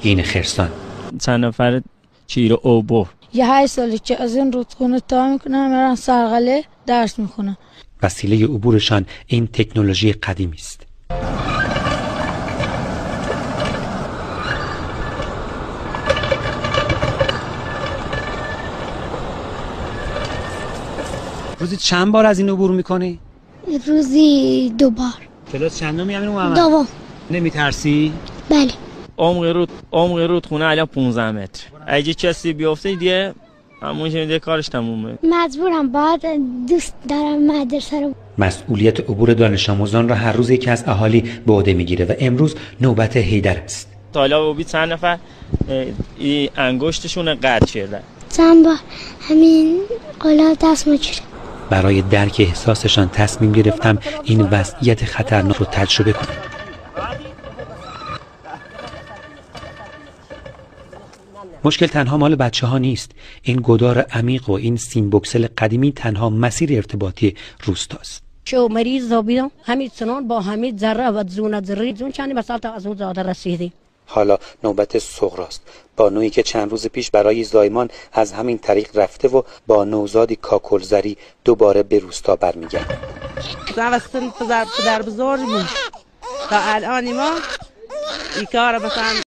این خرسان. چند نفر چیره اوبو یه 8 ساله که از این رودخونه تا میکنن میرن سرغله درس میخونن. وسیله عبورشان این تکنولوژی قدیمی است. روزی چند بار از این عبور میکنی؟ روزی 2 بار. کلاس چندمی همین محمد؟ دوم. نمیترسی؟ بله. عمق رودخونه الان 15 متر. اگه کسی بیفته دیگه همونجوری دیگه کارش تمومه. مجبورم، باید دوست دارم مدرسه رو. مسئولیت عبور دانش آموزان را هر روز یکی از اهالی به عهده میگیره و امروز نوبت حیدر است. تا حالا ببین چند نفر انگشتشون قطع شده. چند بار همین قلا دست میگیره. برای درک احساسشان تصمیم گرفتم این وضعیت خطرناک رو تجربه کنم. مشکل تنها مال بچه‌ها نیست. این گودار عمیق و این سیم بوکسل قدیمی تنها مسیر ارتباطی روستاست. شو مریض زابیدم همین سنان با همین ذره و ذره زون چندی مثلا تا از اون زاده رسیدی. حالا نوبت صغراست. بانویی که چند روز پیش برای زایمان از همین طریق رفته و با نوزادی کاکلزری دوباره به روستا برمیگرده. پدر بزرگ بود تا الان ما این کار مثلا